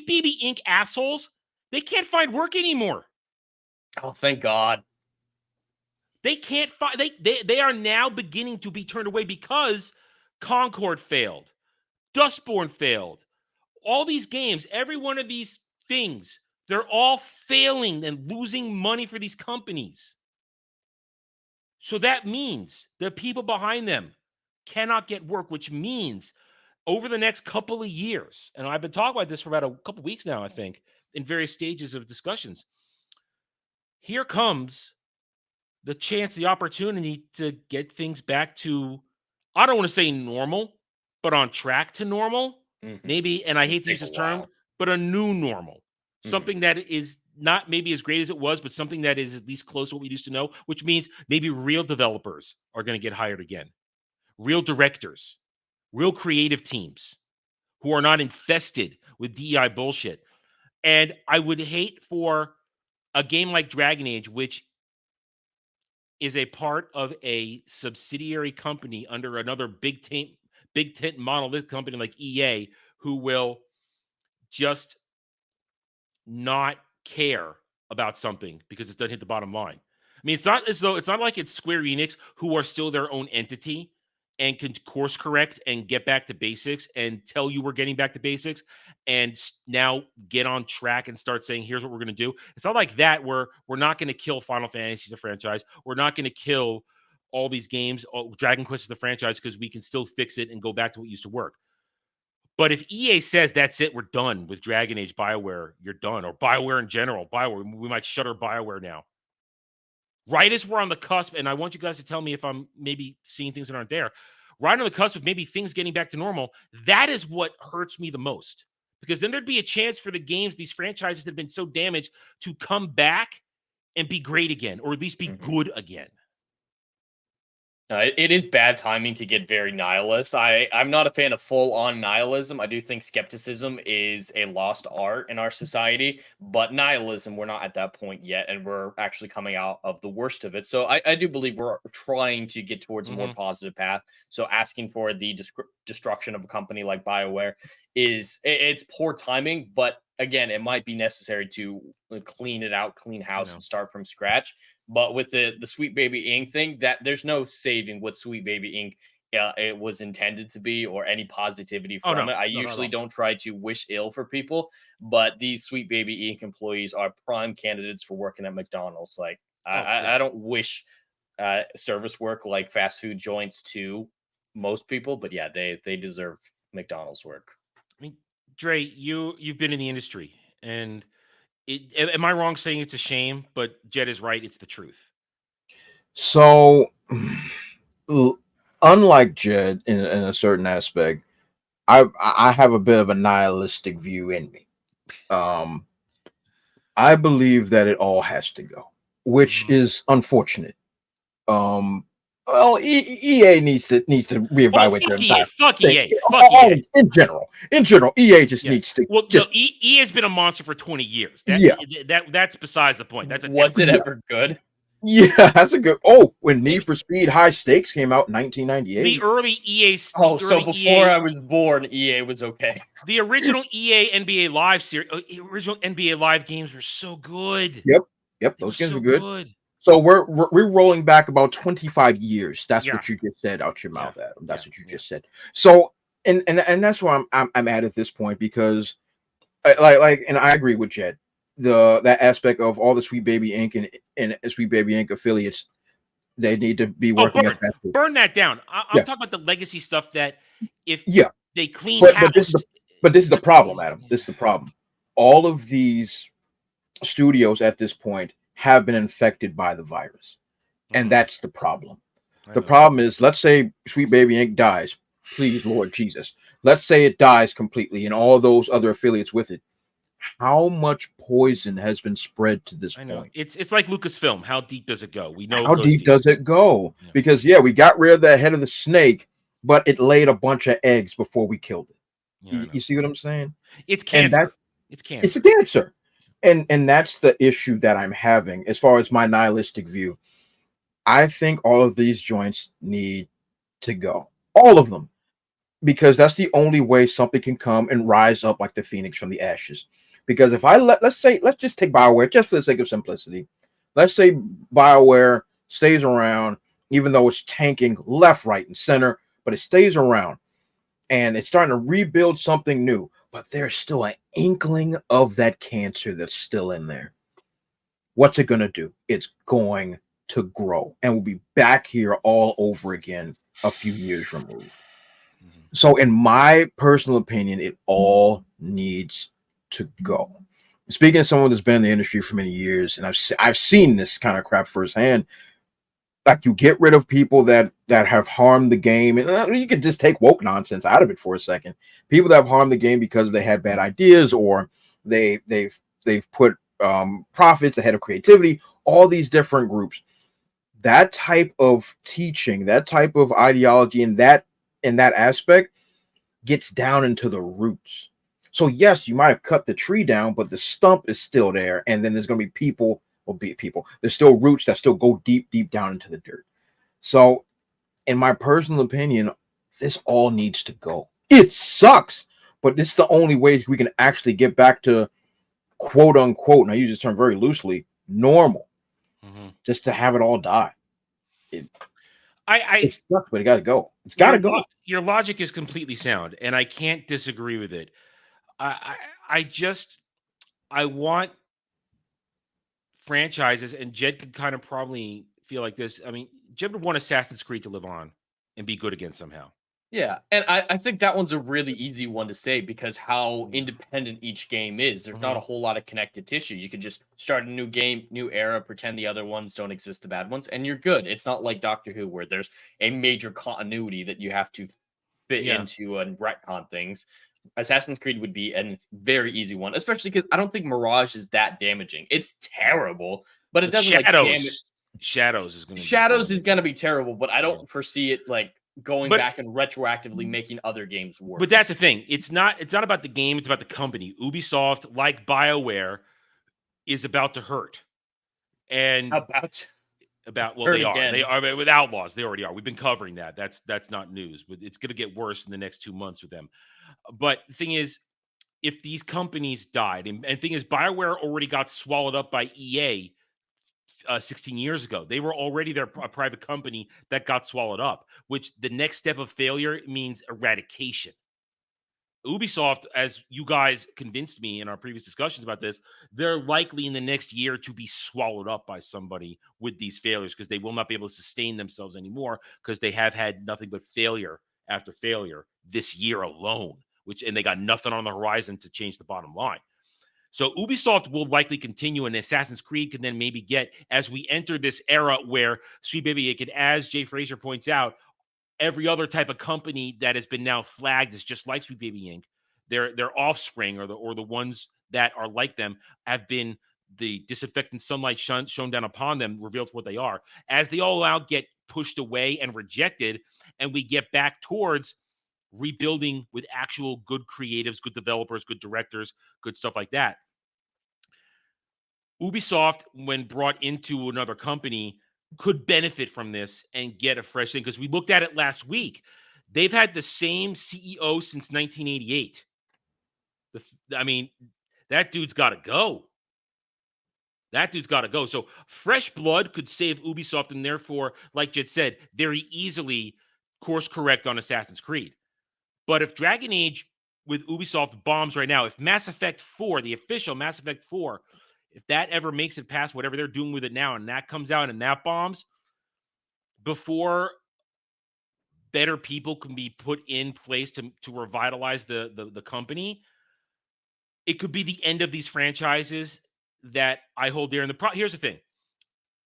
Sweet Baby Inc. assholes, they can't find work anymore. Oh, thank God. They can't find. They are now beginning to be turned away because Concord failed, Dustborn failed. All these games, every one of these things, they're all failing and losing money for these companies. So that means the people behind them cannot get work, which means over the next couple of years, and I've been talking about this for about a couple of weeks now, I think, in various stages of discussions. Here comes the chance, the opportunity to get things back to, I don't want to say normal, but on track to normal. Maybe, and I hate to use this term, but a new normal. Something that is not maybe as great as it was, but something that is at least close to what we used to know, which means maybe real developers are going to get hired again. Real directors, real creative teams who are not infested with DEI bullshit. And I would hate for a game like Dragon Age, which is a part of a subsidiary company under another big tent monolith company like EA, who will just not care about something because it doesn't hit the bottom line. I mean, it's not like it's Square Enix, who are still their own entity and can course correct and get back to basics and tell you we're getting back to basics and now get on track and start saying, here's what we're going to do. It's not like that, where we're not going to kill Final Fantasy as a franchise. We're not going to kill all these games, Dragon Quest as a franchise, because we can still fix it and go back to what used to work. But if EA says that's it, we're done with Dragon Age, BioWare, you're done. Or BioWare in general, we might shutter BioWare now. Right as we're on the cusp, and I want you guys to tell me if I'm maybe seeing things that aren't there. Right on the cusp of maybe things getting back to normal, that is what hurts me the most. Because then there'd be a chance for the games, these franchises that have been so damaged, to come back and be great again, or at least be good again. It is bad timing to get very nihilist. I'm not a fan of full-on nihilism. I do think skepticism is a lost art in our society, but nihilism, we're not at that point yet, and we're actually coming out of the worst of it. So I do believe we're trying to get towards a more positive path. So asking for the destruction of a company like BioWare it's poor timing, but again, it might be necessary to clean it out, clean house, and start from scratch. But with the Sweet Baby Inc. thing, that there's no saving what Sweet Baby Inc. It was intended to be, or any positivity from it. I usually don't try to wish ill for people, but these Sweet Baby Inc. employees are prime candidates for working at McDonald's. Like, I don't wish service work like fast food joints to most people, but yeah, they deserve McDonald's work. I mean, Dre, you've been in the industry, and am I wrong saying it's a shame? But Jed is right; it's the truth. So, unlike Jed in a certain aspect, I have a bit of a nihilistic view in me. I believe that it all has to go, which is unfortunate. Well, EA needs to reevaluate their entire fuck thing. EA. Fuck EA. In general, EA just needs to. Well, no, EA has been a monster for 20 years. That's besides the point. Was it ever good? Yeah, that's a good. Oh, when Need for Speed High Stakes came out in 1998, the early EA. So before I was born, EA was okay. The original EA NBA Live series, original NBA Live games were so good. Yep, those games were good. So we're rolling back about 25 years. That's what you just said out your mouth, Adam. That's what you just said. So and that's why I'm at this point, because like and I agree with Jed. That aspect of all the Sweet Baby Inc. and Sweet Baby Inc. affiliates, they need to be working. Burn that down. I'm talking about the legacy stuff that if they clean house. But this is the problem, Adam. This is the problem. All of these studios at this point have been infected by the virus. And that's the problem. The problem is, let's say Sweet Baby Inc. dies. Please, Lord Jesus. Let's say it dies completely and all those other affiliates with it. How much poison has been spread to this point? It's like Lucasfilm. How deep does it go? We know how deep does it go? Yeah. Because we got rid of the head of the snake, but it laid a bunch of eggs before we killed it. Yeah, you see what I'm saying? It's cancer. It's cancer. It's a cancer. And that's the issue that I'm having as far as my nihilistic view. I think all of these joints need to go. All of them. because that's the only way something can come and rise up like the phoenix from the ashes. Because if I let's just take BioWare just for the sake of simplicity. Let's say BioWare stays around, even though it's tanking left, right, and center, but it stays around and it's starting to rebuild something new. But there's still an inkling of that cancer that's still in there. What's it going to do? It's going to grow, and we'll be back here all over again a few years removed. So, in my personal opinion, it all needs to go. Speaking of someone that's been in the industry for many years, and I've seen this kind of crap firsthand. Like, you get rid of people that have harmed the game, and you could just take woke nonsense out of it for a second. People that have harmed the game because they had bad ideas, or they've put profits ahead of creativity. All these different groups. That type of teaching, that type of ideology, and that aspect gets down into the roots. So yes, you might have cut the tree down, but the stump is still there, and then there's going to be people. There's still roots that still go deep, deep down into the dirt. So, in my personal opinion, this all needs to go. It sucks, but this is the only way we can actually get back to quote unquote, and I use this term very loosely, normal. Just to have it all die. It sucks, but it got to go. It's got to go. Your logic is completely sound, and I can't disagree with it. I want franchises, and Jed could kind of probably feel like this. I mean, Jed would want Assassin's Creed to live on and be good again somehow. Yeah, and I think that one's a really easy one to say because how independent each game is. There's not a whole lot of connected tissue. You can just start a new game, new era, pretend the other ones don't exist, the bad ones, and you're good. It's not like Doctor Who where there's a major continuity that you have to fit into and retcon things. Assassin's Creed would be a very easy one, especially because I don't think Mirage is that damaging. It's terrible, but it doesn't Shadows is going to be terrible, but I don't foresee it like going back and retroactively making other games worse. But that's the thing. It's not about the game, it's about the company. Ubisoft, like BioWare, is about to hurt. And they are with Outlaws. They already are. We've been covering that. That's not news, but it's going to get worse in the next 2 months with them. But the thing is, if these companies died, and the thing is, BioWare already got swallowed up by EA 16 years ago. They were already a private company that got swallowed up, which the next step of failure means eradication. Ubisoft, as you guys convinced me in our previous discussions about this, they're likely in the next year to be swallowed up by somebody with these failures because they will not be able to sustain themselves anymore because they have had nothing but failure after failure this year alone, and they got nothing on the horizon to change the bottom line. So Ubisoft will likely continue, and Assassin's Creed can then maybe get, as we enter this era where, Sweet Baby, it could, as Jay Fraser points out, every other type of company that has been now flagged as just like Sweet Baby Inc., their offspring or the ones that are like them have been the disinfectant sunlight shown down upon them, revealed what they are. As they all out get pushed away and rejected, and we get back towards rebuilding with actual good creatives, good developers, good directors, good stuff like that. Ubisoft, when brought into another company, could benefit from this and get a fresh thing because we looked at it last week. They've had the same CEO since 1988. That dude's got to go. So fresh blood could save Ubisoft and therefore, like Jed said, very easily course correct on Assassin's Creed. But if Dragon Age with Ubisoft bombs right now, if Mass Effect 4, the official Mass Effect 4, if that ever makes it past whatever they're doing with it now and that comes out and that bombs, before better people can be put in place to revitalize the company, it could be the end of these franchises that I hold dear. Here's the thing.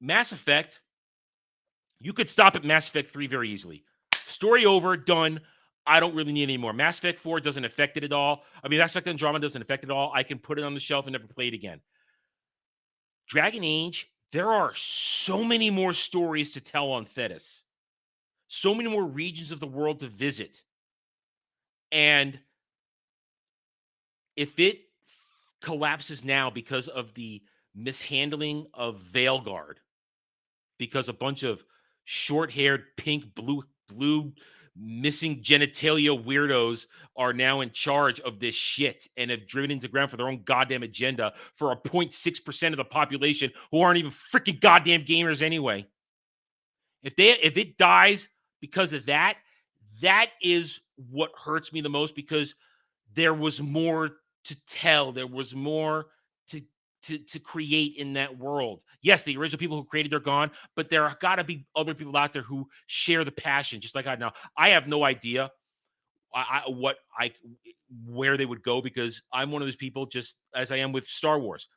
Mass Effect, you could stop at Mass Effect 3 very easily. Story over, done. I don't really need any more. Mass Effect 4 doesn't affect it at all. Mass Effect Andromeda doesn't affect it at all. I can put it on the shelf and never play it again. Dragon Age, there are so many more stories to tell on Thetis. So many more regions of the world to visit. And if it collapses now because of the mishandling of Veilguard, because a bunch of short-haired, pink, blue missing genitalia weirdos are now in charge of this shit and have driven into the ground for their own goddamn agenda for a 0.6% of the population who aren't even freaking goddamn gamers anyway. If it dies because of that, that is what hurts me the most, because there was more to tell. There was more to create in that world. Yes, the original people who created, they're gone, but there have got to be other people out there who share the passion, just like I now. I have no idea where they would go, because I'm one of those people, just as I am with Star Wars.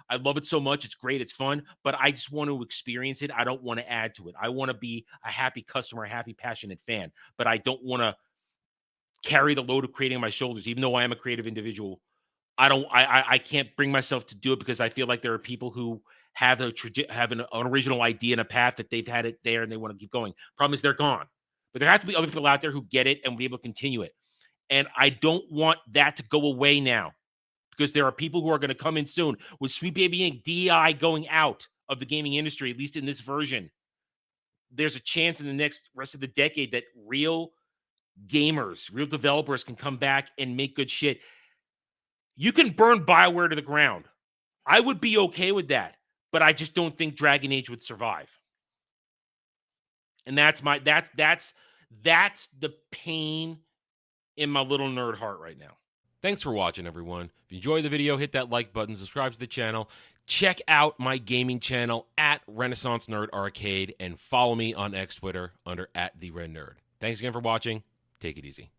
I love it so much. It's great. It's fun, but I just want to experience it. I don't want to add to it. I want to be a happy customer, a happy, passionate fan, but I don't want to carry the load of creating on my shoulders, even though I am a creative individual. I can't bring myself to do it, because I feel like there are people who have an original idea and a path that they've had it there and they want to keep going. Problem is they're gone, but there have to be other people out there who get it and will be able to continue it. And I don't want that to go away now, because there are people who are going to come in soon with Sweet Baby Inc. DEI going out of the gaming industry, at least in this version. There's a chance in the next rest of the decade that real gamers, real developers can come back and make good shit. You can burn BioWare to the ground. I would be okay with that, but I just don't think Dragon Age would survive. And that's the pain in my little nerd heart right now. Thanks for watching, everyone. If you enjoyed the video, hit that like button, subscribe to the channel, check out my gaming channel at Renaissance Nerd Arcade, and follow me on X Twitter under @TheRedNerd. Thanks again for watching. Take it easy.